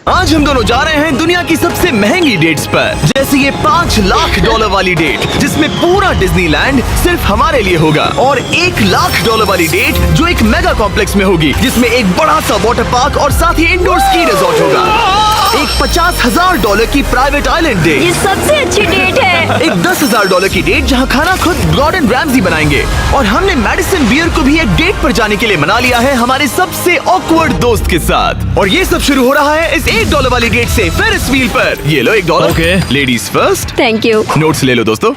आज हम दोनों जा रहे हैं दुनिया की सबसे महंगी डेट्स पर, जैसे ये $5 लाख वाली डेट जिसमें पूरा डिज्नीलैंड सिर्फ हमारे लिए होगा, और $1 लाख वाली डेट जो एक मेगा कॉम्प्लेक्स में होगी जिसमें एक बड़ा सा वाटर पार्क और साथ ही इंडोर स्की रिजॉर्ट होगा। एक $50,000 की प्राइवेट आइलैंड डेट, ये सबसे अच्छी डेट है। एक $10,000 की डेट जहां खाना खुद गॉर्डन रैम्जी बनाएंगे, और हमने मेडिसन बियर को भी एक डेट पर जाने के लिए मना लिया है हमारे सबसे ऑकवर्ड दोस्त के साथ। और ये सब शुरू हो रहा है इस $1 वाली डेट से फेरिस व्हील पर। ये लो $1। Okay. Ladies first. Thank you. Notes ले लो दोस्तों।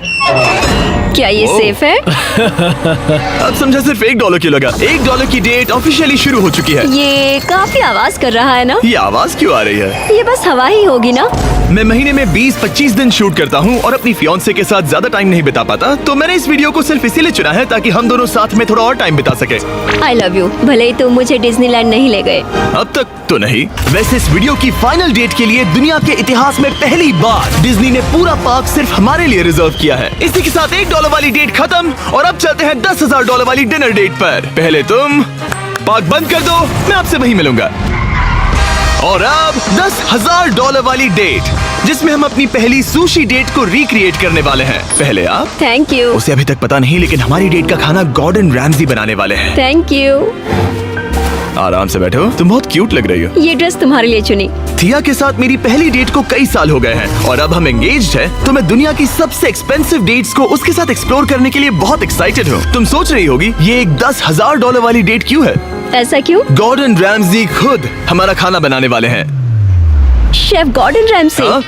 क्या ये सेफ है? अब समझा सिर्फ $1 क्यों लगा। $1 की डेट ऑफिशियली शुरू हो चुकी है। ये काफी आवाज कर रहा है ना? ये आवाज क्यों आ रही है? ये बस हवा ही होगी ना? मैं महीने में 20-25 दिन शूट करता हूँ और अपनी फियांसे के साथ ज्यादा टाइम नहीं बिता पाता, तो मैंने इस वीडियो को सिर्फ इसीलिए चुना है ताकि हम दोनों साथ में थोड़ा और टाइम बिता सके। I love you. भले ही तुम मुझे डिज्नीलैंड नहीं ले गए। अब तक तो नहीं। वैसे इस वीडियो की फाइनल डेट के लिए दुनिया के इतिहास में पहली बार डिज्नी ने पूरा पार्क सिर्फ हमारे लिए रिजर्व किया है। इसी के साथ $1 वाली डेट खत्म और अब चलते हैं $10,000 वाली डिनर डेट पर। पहले तुम पार्क बंद कर दो, मैं आपसे वहीं मिलूंगा। और अब $10,000 वाली डेट जिसमें हम अपनी पहली सुशी डेट को रिक्रिएट करने वाले हैं। पहले आप। Thank you. उसे अभी तक पता नहीं, लेकिन हमारी डेट का खाना गॉर्डन रैम्जी बनाने वाले हैं। Thank you. आराम से बैठो, तुम बहुत क्यूट लग रही हो। ये ड्रेस तुम्हारे लिए चुनी। थिया के साथ मेरी पहली डेट को कई साल हो गए हैं और अब हम एंगेज्ड हैं, तो मैं दुनिया की सबसे एक्सपेंसिव डेट्स को उसके साथ एक्सप्लोर करने के लिए बहुत एक्साइटेड हूँ। तुम सोच रही होगी ये एक $10,000 वाली डेट क्यों है? ऐसा क्यों? गॉर्डन रैम्जी खुद हमारा खाना बनाने वाले हैं। Chef Gordon Ramsay. हाँ?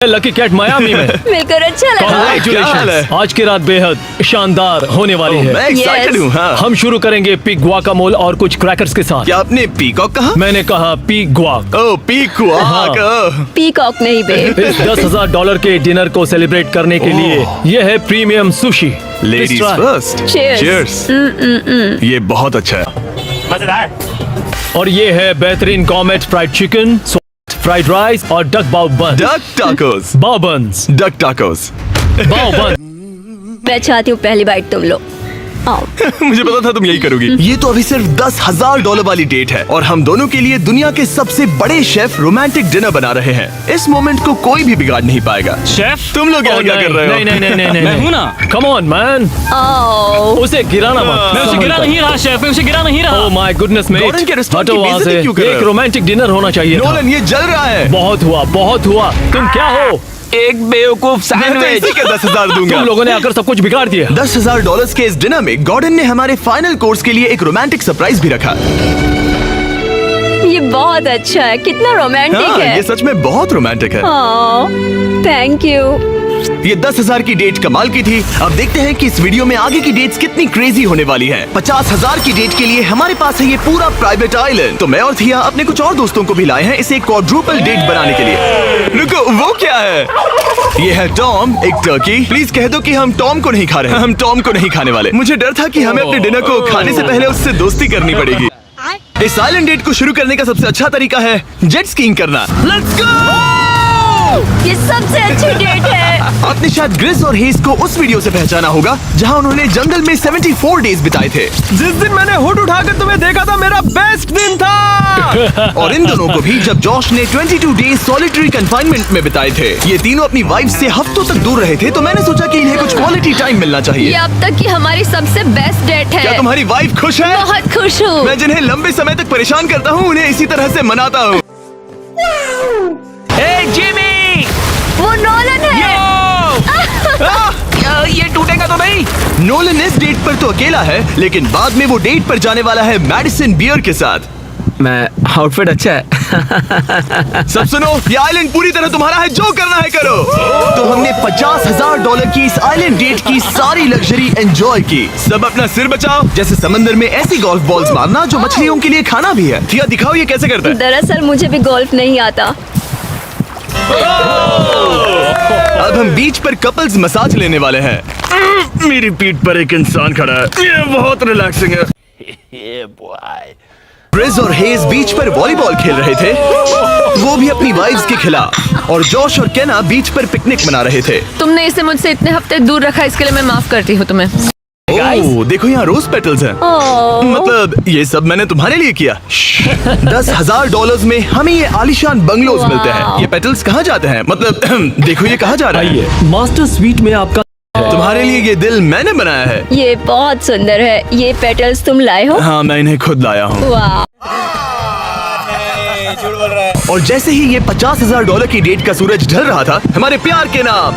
लकी कैट मियामी में। मिलकर अच्छा लगा। Congratulations। आज की रात बेहद शानदार होने वाली है। मैं एक्साइटेड हूँ। हाँ। हम शुरू करेंगे पिग गुआकामोल और कुछ क्रैकर्स के साथ। क्या आपने पीकॉक कहा? मैंने कहा पिग गुआक। ओह पीकॉक। पीकॉक नहीं बे। इस $10,000 के डिनर को सेलिब्रेट करने के लिए यह है premium sushi. Ladies first. Cheers। ये बहुत अच्छा है। और ये है बेहतरीन gourmet fried chicken, fried rice और डक बाव बन। Duck tacos. बाव बन्स। Duck tacos. बाव बन। मैं चाहती हूँ पहली बाइट तुम लो। आओ। मुझे पता था तुम यही करोगी। ये तो अभी सिर्फ $10,000 वाली डेट है और हम दोनों के लिए दुनिया के सबसे बड़े शेफ रोमांटिक डिनर बना रहे हैं। इस मोमेंट को कोई भी बिगाड़ नहीं पाएगा। शेफ तुम लोग क्या कर रहे हो? नहीं मैं हूँ ना। Come on man. आओ। उसे गिराना मत। मैं उसे गिरा नहीं रहा शेफ, मैं उसे गिरा नहीं रहा। Oh my goodness mate. Gordon के रेस्टोरेंट हटो की वहाँ बेइज्जती से। क्यों कर रहे एक हो? रोमांटिक डिनर होना चाहिए था। नोलन ये जल रहा है। बहुत हुआ। तुम क्या हो? एक बेवकूफ मैं तो सैंडविच। इसी के 10,000 दूंगा। तुम लोगों ने आकर सब कुछ बिगाड़ दिया। $10,000 के इस डिनर में गॉर्डन ने हमारे फाइनल कोर्स के लिए एक रोमांटिक सरप्राइज भी रखा। ये बहुत अच्छा है। कितना रोमांटिक हाँ, है। ये सच में बहुत रोमांटिक है। Thank you. ये 10,000 की डेट कमाल की थी। अब देखते हैं कि इस वीडियो में आगे की डेट्स कितनी क्रेजी होने वाली है। 50,000 की डेट के लिए हमारे पास है ये पूरा प्राइवेट आइलैंड। तो मैं और थिया अपने कुछ और दोस्तों को भी लाए हैं इसे क्वाड्रुपल डेट बनाने के लिए। रुको, वो क्या है? ये है टॉम, एक टर्की। प्लीज कह दो कि हम टॉम को नहीं खा रहे हैं। हम टॉम को नहीं खाने वाले। मुझे डर था कि हमें अपने डिनर को खाने से पहले उससे दोस्ती करनी पड़ेगी। इस आइलैंड डेट को शुरू करने का सबसे अच्छा तरीका है जेट स्कीइंग करना। Let's go! ये सबसे अच्छी डेट है। आपने शायद ग्रिस और हेज को उस वीडियो से पहचाना होगा जहां उन्होंने जंगल में 74 डेज बिताए थे। जिस दिन मैंने हुड उठाकर तुम्हें देखा था मेरा बेस्ट दिन था। और इन दोनों को भी जब जॉश ने 22 डेज सॉलिटरी कंफाइनमेंट में बिताए थे। ये तीनों अपनी वाइफ से हफ्तों तक दूर रहे थे, तो मैंने सोचा कि इन्हें कुछ क्वालिटी टाइम मिलना ये चाहिए। अब तक की हमारी सबसे बेस्ट डेट है। क्या तुम्हारी वाइफ खुश है? बहुत खुश हूँ। मैं जिन्हें लंबे समय तक परेशान करता हूँ उन्हें इसी तरह से मनाता हूँ। जिमी वो नोलन है। ये टूटेगा तो नहीं। नोलन इस डेट पर तो अकेला है, लेकिन बाद में वो डेट पर जाने वाला है मेडिसन बियर के साथ। मैं आउटफिट अच्छा है। सब सुनो, ये आइलैंड पूरी तरह तुम्हारा है, जो करना है करो। तो हमने $50,000 की इस आइलैंड डेट की सारी लग्जरी एंजॉय की। सब अपना सिर बचाओ, जैसे समंदर में ऐसी गोल्फ बॉल्स मारना जो मछलियों के लिए खाना भी है। थिया दिखाओ ये कैसे करता है। दरअसल मुझे भी गोल्फ नहीं आता। अब हम बीच पर कपल्स मसाज लेने वाले हैं। मेरी पीठ पर एक इंसान खड़ा है, ये बहुत रिलैक्सिंग है। क्रिस और हेज बीच पर वॉलीबॉल खेल रहे थे, वो भी अपनी वाइफ्स के खिलाफ। और जॉश और केना बीच पर पिकनिक मना रहे थे। तुमने इसे मुझसे इतने हफ्ते दूर रखा, इसके लिए मैं माफ करती हूँ तुम्हें। राइस। ओह, देखो यहाँ रोज पेटल्स हैं। ओह, मतलब ये सब मैंने तुम्हारे लिए किया। $10,000 में हमें ये आलीशान बंगलोज वाह। मिलते हैं। ये पेटल्स कहाँ जाते हैं? मतलब देखो ये कहाँ जा रहा है। आइए, मास्टर स्वीट में आपका तुम्हारे लिए ये दिल मैंने बनाया है। ये बहुत सुंदर है। ये पेटल्स तुम लाए हो? हाँ, मैं इन्हें खुद लाया हूँ। वाह, और जैसे ही ये $50,000 की डेट का सूरज ढल रहा था, हमारे प्यार के नाम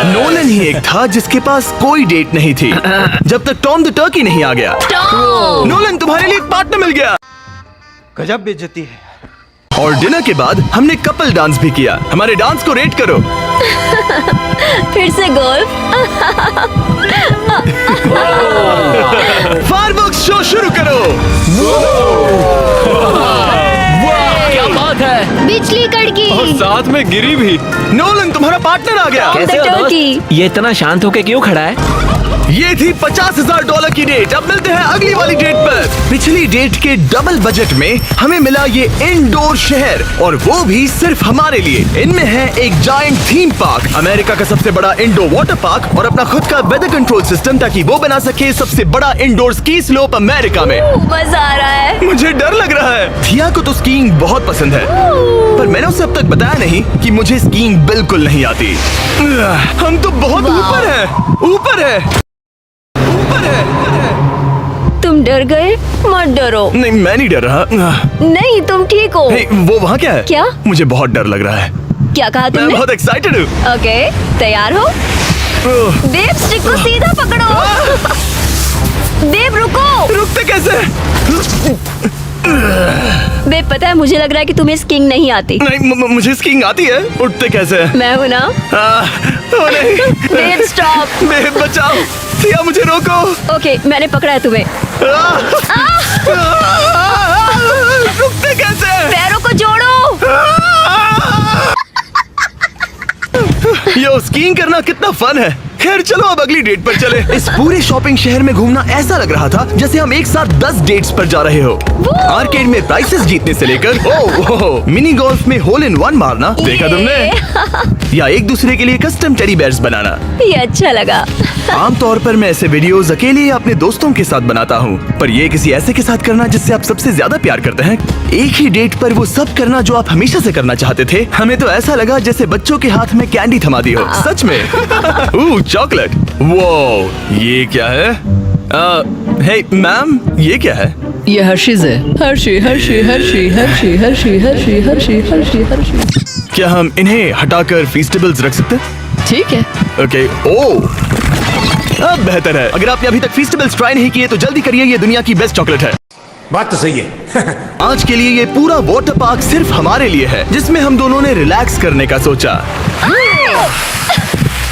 नोलन ही एक था जिसके पास कोई डेट नहीं थी जब तक टॉम द टर्की नहीं आ गया। नोलन, तुम्हारे लिए एक पार्टनर मिल गया। गजब बेइज्जती है। और डिनर के बाद हमने कपल डांस भी किया। हमारे डांस को रेट करो। फिर से गोल्फ। फायरवर्क्स शो शुरू करो। क्या बात है। बिजली कड़की। और साथ में गिरी भी। नोलन, तुम्हारा पार्टनर आ गया। कैसे हो दोस्त? ये इतना शांत होके क्यों खड़ा है? ये थी $50,000 की डेट। अब मिलते हैं अगली वाली डेट पर। पिछली डेट के डबल बजट में हमें मिला ये इंडोर शहर, और वो भी सिर्फ हमारे लिए। इनमें है एक जायंट थीम पार्क, अमेरिका का सबसे बड़ा इंडोर वाटर पार्क, और अपना खुद का वेदर कंट्रोल सिस्टम ताकि वो बना सके सबसे बड़ा इंडोर स्की स्लोप अमेरिका में। मजा आ रहा है। मुझे डर लग रहा है। थिया को तो स्कीइंग बहुत पसंद है, पर मैंने उसे अब तक बताया नहीं कि मुझे स्कीइंग बिल्कुल नहीं आती। हम तो बहुत ऊपर है, ऊपर है, ऊपर है। तुम डर गए? मत डरो। नहीं, मैं नहीं डर रहा। नहीं, तुम ठीक हो। हे, वो वहाँ क्या है? क्या? मुझे बहुत डर लग रहा है। क्या कहा मैं तुमने? बहुत एक्साइटेड हूँ। ओके, तैयार हो? देव, स्टिक को सीधा पकड़ो। देव, रुको। रुकते कैसे? देव, पता है मुझे लग रहा है कि तुम्हें स्कीइंग नहीं आती। नहीं, मुझे स्कीइंग आती है। उठते कैसे? मैं हूँ ना। ओ नहीं। देव, स्टॉप। मैं बचाओ। थिया, मुझे रोको। ओके, मैंने पकड़ा है तुम्हें। रुकते कैसे? पैरों को जोड़ो। यो, स्कीइंग करना कितना फन है। खैर चलो अब अगली डेट पर चले। इस पूरे शॉपिंग शहर में घूमना ऐसा लग रहा था जैसे हम एक साथ 10 डेट्स पर जा रहे हो। आर्केड में प्राइसेस जीतने से लेकर मिनी गोल्फ में होल इन वन मारना, देखा तुमने? या एक दूसरे के लिए कस्टम टेडी बेयर्स बनाना। ये अच्छा लगा। आमतौर पर मैं ऐसे वीडियोस अकेले या अपने दोस्तों के साथ बनाता हूँ, पर ये किसी ऐसे के साथ करना जिससे आप सबसे ज्यादा प्यार करते हैं। एक ही डेट पर वो सब करना जो आप हमेशा से करना चाहते थे। हमें तो ऐसा लगा जैसे बच्चों के हाथ में कैंडी थमा दी हो। सच में। चॉकलेट। वो ये क्या है? हे मैम, ये क्या है? ये हर्शीज है। Hershey Hershey Hershey Hershey Hershey Hershey Hershey Hershey Hershey. क्या हम इन्हें हटाकर फीस्टेबल्स रख सकते हैं? ठीक है। ओके। अब बेहतर है। अगर आपने अभी तक फीस्टेबल्स ट्राई नहीं किए तो जल्दी करिए, ये दुनिया की बेस्ट चॉकलेट है। बात तो सही है। आज के लिए ये पूरा वाटर पार्क सिर्फ हमारे लिए है, जिसमें हम दोनों ने रिलैक्स करने का सोचा।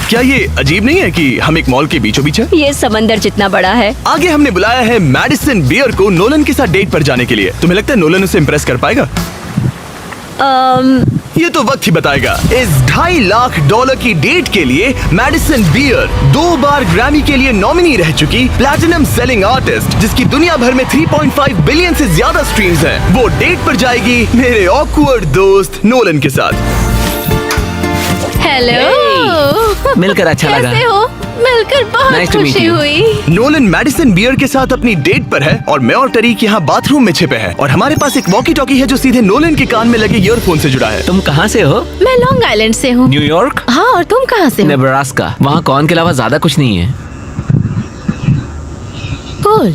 क्या ये अजीब नहीं है कि हम एक मॉल के बीचों बीच हैं? ये समंदर जितना बड़ा है। आगे हमने बुलाया है मैडिसन बियर को नोलन के साथ डेट पर जाने के लिए। तुम्हें लगता है नोलन उसे इम्प्रेस कर पाएगा? ये तो वक्त ही बताएगा। इस $2.5 लाख की डेट के लिए मैडिसन बियर 2 बार ग्रैमी के लिए नॉमिनी रह चुकी प्लैटिनम सेलिंग आर्टिस्ट, जिसकी दुनिया भर में 3.5 बिलियन से ज्यादा स्ट्रीम्स हैं, वो डेट पर जाएगी मेरे ऑकवर्ड दोस्त नोलन के साथ। हेलो। मिलकर अच्छा लगा। कैसे हो? मिलकर बहुत Nice to meet खुशी you. हुई। नोलन मैडिसन बियर के साथ अपनी डेट पर है और मैं और टरीक यहाँ बाथरूम में छिपे हैं, और हमारे पास एक वॉकी टॉकी है जो सीधे नोलन के कान में लगे ईयरफोन से जुड़ा है। तुम कहाँ से हो? मैं लॉन्ग आइलैंड से हूँ। न्यूयॉर्क? हाँ, और तुम कहाँ से हो? नेब्रास्का। वहाँ कॉर्न के अलावा ज्यादा कुछ नहीं है। कूल।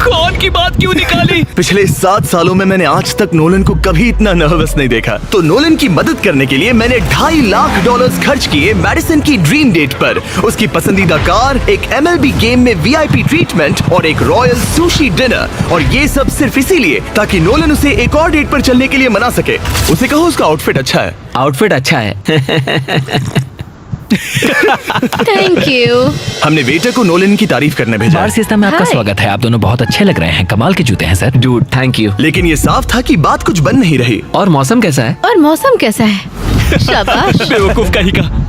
कौन की बात क्यों निकाली? पिछले 7 सालों में मैंने आज तक नोलन को कभी इतना नर्वस नहीं देखा। तो नोलन की मदद करने के लिए मैंने $2.5 लाख खर्च किए मैडिसन की ड्रीम डेट पर। उसकी पसंदीदा कार, एक MLB गेम में VIP ट्रीटमेंट और एक रॉयल सुशी डिनर। और ये सब सिर्फ इसीलिए ताकि नोलन उसे एक और डेट पर चलने के लिए मना सके। उसे कहो उसका आउटफिट अच्छा है। आउटफिट अच्छा है। Thank you. हमने वेटर को नोलन की तारीफ करने भेजा, बार सिस्टम में आपका Hi. स्वागत है। आप दोनों बहुत अच्छे लग रहे हैं। कमाल के जूते हैं सर। Dude, thank you. लेकिन ये साफ था कि बात कुछ बन नहीं रही। और मौसम कैसा है? और मौसम कैसा है? शाबाश। बेवकूफ कहीं का।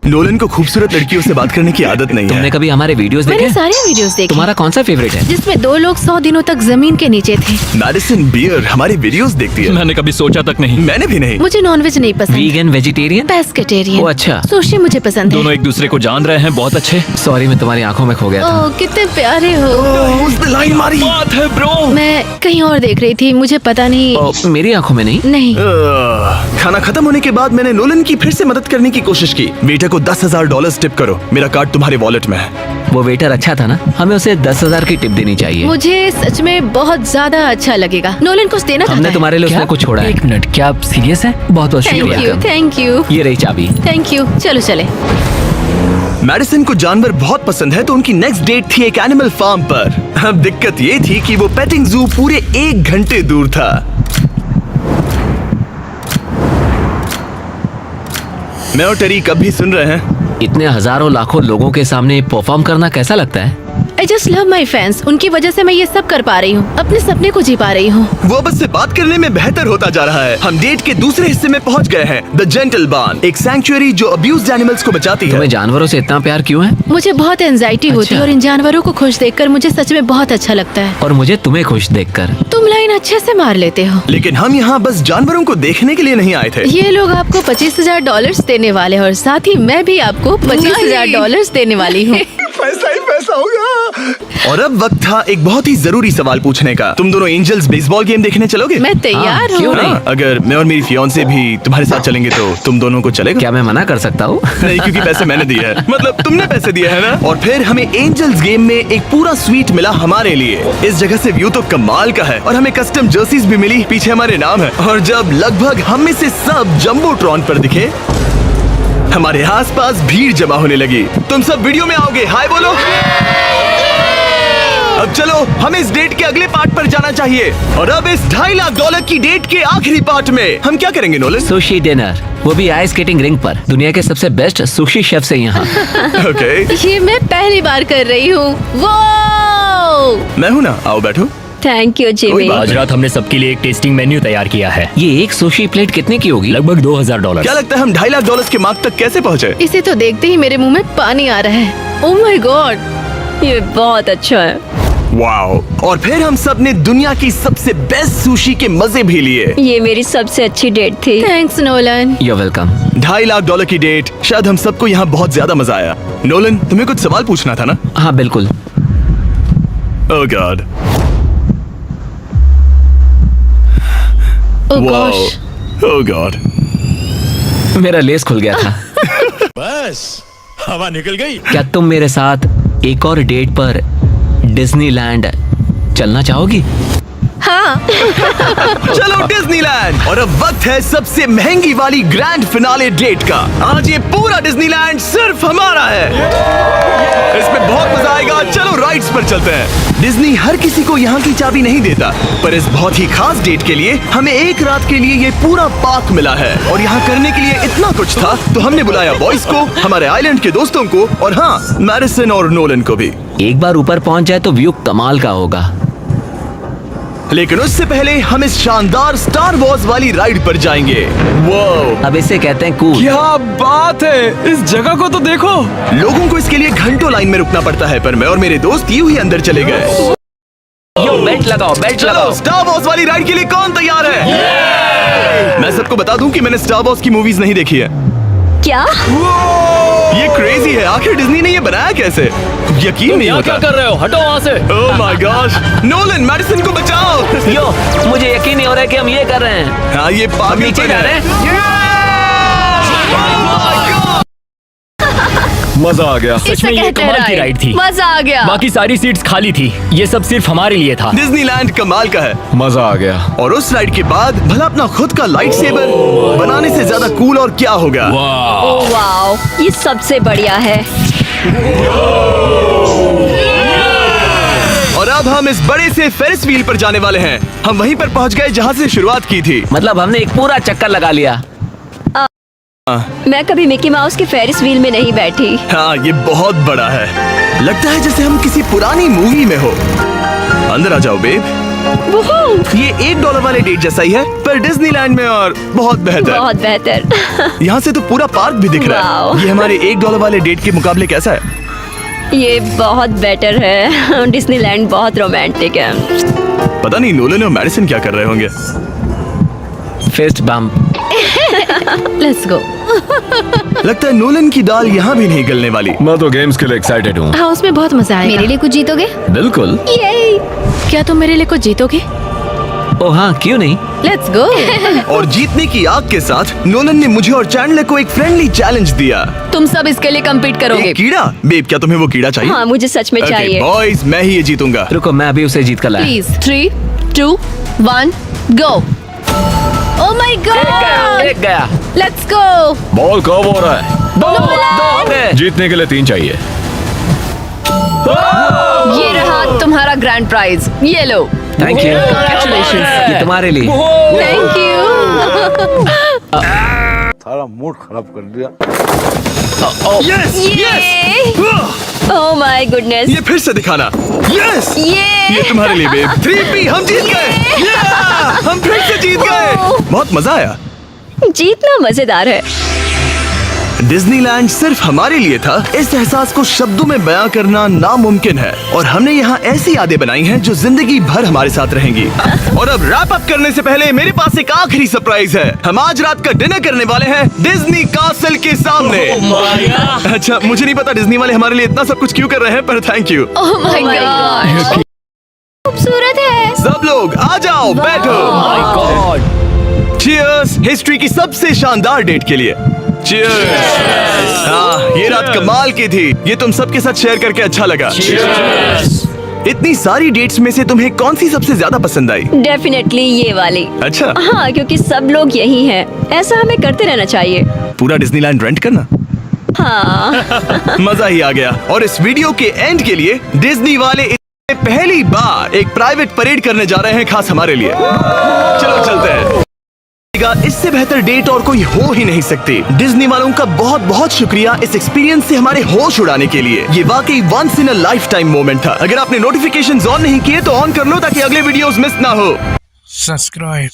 नोलन को खूबसूरत लड़कियों से बात करने की आदत नहीं तुमने है। कभी हमारे वीडियोस देखे? मैंने सारे वीडियोस देखे तुम्हारा कौन सा फेवरेट है? जिसमें 2 लोग 100 दिनों तक जमीन के नीचे थे। मैडिसन बियर हमारे वीडियोस देखती है। मैंने कभी सोचा तक नहीं। मैंने भी नहीं। मुझे नॉनवेज नहीं पसंद। Vegan, vegetarian? पेस्केटेरियन। ओ, अच्छा। सुशी मुझे पसंद है। दोनों एक दूसरे को जान रहे हैं, बहुत अच्छे। सॉरी, मैं तुम्हारी आंखों में खो गया था। ओह कितने प्यारे हो। उसने लाइन मारी। बात है ब्रो। मैं कहीं और देख रही थी, मुझे पता नहीं। ओ, मेरी आंखों में नहीं। नहीं। खाना खत्म होने के बाद मैंने नोलन की फिर से मदद करने की कोशिश की। वेटर को $10,000 टिप करो, मेरा कार्ड तुम्हारे वॉलेट में है। वो वेटर अच्छा था ना, हमें उसे 10,000 की टिप देनी चाहिए। मुझे सच में बहुत ज्यादा अच्छा लगेगा। नोलन कुछ देना चाहता हमने है। तुम्हारे लिए उसने कुछ छोड़ा है। एक मिनट, क्या आप सीरियस हैं? बहुत बहुत थैंक यू, शुक्रिया। थैंक यू, ये रही चाबी। Thank you. चलो चले। मैडिसन को जानवर बहुत पसंद है, तो उनकी नेक्स्ट डेट थी एक एनिमल फार्म पर। अब दिक्कत ये थी कि वो पेटिंग जू पूरे 1 घंटे दूर था। मैं और टेरी कब भी सुन रहे हैं। इतने हजारों लाखों लोगों के सामने परफॉर्म करना कैसा लगता है? I just love my fans. उनकी वजह से मैं ये सब कर पा रही हूँ, अपने सपने को जी पा रही हूँ। वो अब से बात करने में बेहतर होता जा रहा है। हम डेट के दूसरे हिस्से में पहुंच गए हैं, द जेंटल बार्न, एक सैंक्चुअरी जो अब्यूज्ड एनिमल्स को बचाती है। तुम्हें जानवरों से इतना प्यार क्यों है? मुझे बहुत एंजाइटी होती है अच्छा। और इन जानवरों को खुश देखकर मुझे सच में बहुत अच्छा लगता है। और मुझे तुम्हें खुश देखकर। तुम लाइन अच्छे से मार लेते हो। लेकिन हम यहाँ बस जानवरों को देखने के लिए नहीं आए थे। ये लोग आपको $25,000 देने वाले हैं और साथ ही मैं भी आपको $25,000 देने वाली हूँ। पैसा ही पैसा होगा। और अब वक्त था एक बहुत ही जरूरी सवाल पूछने का। तुम दोनों एंजल्स बेसबॉल गेम देखने चलोगे? मैं तैयार हाँ, क्यों हूँ। नहीं? अगर मैं और मेरी फियांसे भी तुम्हारे साथ चलेंगे तो तुम दोनों को चलेगा? क्या मैं मना कर सकता हूँ? नहीं, क्योंकि पैसे मैंने दिए हैं। मतलब तुमने पैसे दिए हैं ना। और फिर हमें एंजल्स गेम में एक पूरा स्वीट मिला हमारे लिए। इस जगह से व्यू तो कमाल का है और हमें कस्टम जर्सीज भी मिली, पीछे हमारे नाम है। और जब लगभग हम में से सब जंबोट्रॉन पर दिखे, हमारे आसपास भीड़ जमा होने लगी। तुम सब वीडियो में आओगे, हाय बोलो। अब चलो, हमें इस डेट के अगले पार्ट पर जाना चाहिए। और अब इस $2.5 लाख की डेट के आखिरी पार्ट में हम क्या करेंगे नोलन? सुशी डिनर, वो भी आइस स्केटिंग रिंग पर। दुनिया के सबसे बेस्ट सुशी शेफ से यहाँ। ओके, ये मैं पहली बार कर रही हूँ। वो मैं हूँ ना, आओ बैठो। Thank you Jimmy. बात आज रात हमने सबके लिए एक टेस्टिंग मेन्यू तैयार किया है। ये एक सुशी प्लेट कितने की होगी? लगभग $2,000। क्या लगता है हम $2.5 लाख के मार्क तक कैसे पहुँचे? इसे तो देखते ही मेरे मुंह में पानी आ रहा है। ओह माय गॉड, ये बहुत अच्छा है। वाओ! और फिर हम सब ने दुनिया की सबसे बेस्ट सुशी के मजे भी लिए। ये मेरी सबसे अच्छी डेट थी। Thanks Nolan. You're welcome। $2.5 lakh की डेट, शायद हम सबको यहाँ बहुत ज्यादा मजा आया। नोलन, तुम्हें कुछ सवाल पूछना था ना? हाँ बिल्कुल। ओह गॉड, ओह गॉश, ओह गॉड। मेरा लेस खुल गया था। बस हवा निकल गई। क्या तुम मेरे साथ एक और डेट पर डिज्नीलैंड चलना चाहोगी? हाँ। चलो डिज्नीलैंड। और अब वक्त है सबसे महंगी वाली ग्रैंड फिनाले डेट का। आज ये पूरा डिज्नीलैंड सिर्फ हमारा है। इसमें बहुत मजा आएगा। चलो राइड्स पर चलते हैं। डिज्नी हर किसी को यहाँ की चाबी नहीं देता, पर इस बहुत ही खास डेट के लिए हमें एक रात के लिए ये पूरा पार्क मिला है। और यहाँ करने के लिए इतना कुछ था, तो हमने बुलाया बॉयज को, हमारे आइलैंड के दोस्तों को, और हाँ, मैडिसन और नोलन को भी। एक बार ऊपर पहुंच जाए तो व्यू कमाल का होगा। लेकिन उससे पहले हम इस शानदार स्टार वॉर्स वाली राइड पर जाएंगे। वो अब इसे कहते हैं कूल। क्या बात है, इस जगह को तो देखो। लोगों को इसके लिए घंटों लाइन में रुकना पड़ता है, पर मैं और मेरे दोस्त यूं ही अंदर चले गए। यो बेल्ट लगाओ, बेल्ट चलो लगाओ। स्टार वॉर्स वाली राइड के लिए कौन तैयार है? मैं सबको बता दूं कि मैंने स्टार वॉर्स की मूवीज नहीं देखी है। क्या? ये क्रेजी है, आखिर डिज्नी ने ये बनाया कैसे? यकीन नहीं यहाँ क्या होता। कर रहे हो? हटो वहाँ से। Oh my gosh, Nolan, Madison को बचाओ। यो, मुझे यकीन नहीं हो रहा है कि हम ये कर रहे हैं। हाँ, ये पागल नीचे जा रहे हैं। मजा आ गया। सच इसे में ये कहते हैं कमाल की राइड। राइड थी। मजा आ गया। बाकी सारी सीट्स खाली थी। ये सब सिर्फ हमारे लिए था। डिज्नीलैंड कमाल का है। मजा आ गया। और उस राइड के बाद भला अपना खुद का लाइट सेबर बनाने से ज्यादा कूल और क्या होगा? ओह वाओ, ये सबसे बढ़िया है। और अब हम इस बड़े से फेरिस व्हील पर जाने वाले हैं। हम वहीं पर पहुंच गए जहां से शुरुआत की थी। मतलब हमने एक पूरा चक्कर लगा लिया। मैं कभी मिकी माउस के फेरिस व्हील में नहीं बैठी। हाँ, ये बहुत बड़ा है। लगता है जैसे हम किसी पुरानी मूवी में हो। अंदर आ जाओ बेब। ये $1 वाले डेट जैसा ही है, पर डिज्नीलैंड में और बहुत बेहतर। बहुत बेहतर। यहाँ से तो पूरा पार्क भी दिख रहा है। वाओ। ये हमारे $1 वाले डेट के मुकाबले कैसा है? ये बहुत बेटर है। डिज्नीलैंड बहुत रोमांटिक है। पता नहीं नोलन और मैडिसन क्या कर रहे होंगे। Fist bump. Let's go. लगता है नोलन की दाल यहाँ भी नहीं गलने वाली। मैं तो गेम्स के लिए एक्साइटेड हूँ। हाँ, उसमें बहुत मजा आएगा। मेरे लिए कुछ जीतोगे? बिल्कुल। क्या तुम मेरे लिए कुछ जीतोगे? ओ हाँ, क्यों नहीं। Let's go. और जीतने की आग के साथ नोलन ने मुझे और चैंडलर को एक फ्रेंडली चैलेंज दिया। तुम सब इसके लिए कम्पीट करोगे। एक कीड़ा? बेब, क्या तुम्हें वो कीड़ा चाहिए? हाँ, मुझे सच में चाहिए। बॉयज, मैं ही ये जीतूंगा। रुको, मैं अभी उसे जीत कर लाया। Please 3, 2, 1 go. Oh my God, एक गया। Let's go. बॉल कब हो रहा है? दो हो गए। जीतने के लिए 3 चाहिए। ये रहा तुम्हारा ग्रैंड प्राइज, ये लो। Thank you. Congratulations. ये तुम्हारे लिए। Thank you. Oh my goodness. ये फिर से दिखाना। यस, ये ये तुम्हारे लिए बेब। 3P, हम जीत गए। Yeah! हम फिर से जीत गए। बहुत मजा आया। जीतना मजेदार है। डिज्नीलैंड सिर्फ हमारे लिए था। इस एहसास को शब्दों में बयां करना नामुमकिन है, और हमने यहाँ ऐसी यादें बनाई हैं जो जिंदगी भर हमारे साथ रहेंगी। और अब रैप अप करने से पहले मेरे पास एक आखिरी सरप्राइज है। हम आज रात का डिनर करने वाले हैं डिज्नी कासल के सामने। अच्छा, मुझे नहीं पता डिज्नी वाले हमारे लिए इतना सब कुछ क्यों कर रहे हैं, पर thank you. Oh my Oh my God. God. खूबसूरत है। सब लोग आ जाओ, बैठो। चीयर्स हिस्ट्री की सबसे शानदार डेट के लिए। चीयर्स। हाँ, ये रात कमाल की थी। ये तुम सबके साथ शेयर करके अच्छा लगा। इतनी सारी डेट्स में से तुम्हें कौन सी सबसे ज्यादा पसंद आई? डेफिनेटली ये वाली। अच्छा, हाँ, क्योंकि सब लोग यही हैं। ऐसा हमें करते रहना चाहिए। पूरा डिज्नीलैंड रेंट करना। हाँ। मजा ही आ गया। और इस वीडियो के एंड के लिए डिज्नी वाले पहली बार एक प्राइवेट परेड करने जा रहे हैं, खास हमारे लिए। चलो चलते हैं। इससे बेहतर डेट और कोई हो ही नहीं सकती। डिज्नी वालों का बहुत बहुत शुक्रिया इस एक्सपीरियंस से हमारे होश उड़ाने के लिए। ये वाकई once in a lifetime moment था। अगर आपने नोटिफिकेशंस ऑन नहीं किए तो ऑन कर लो, ताकि अगले वीडियोस मिस ना हो। subscribe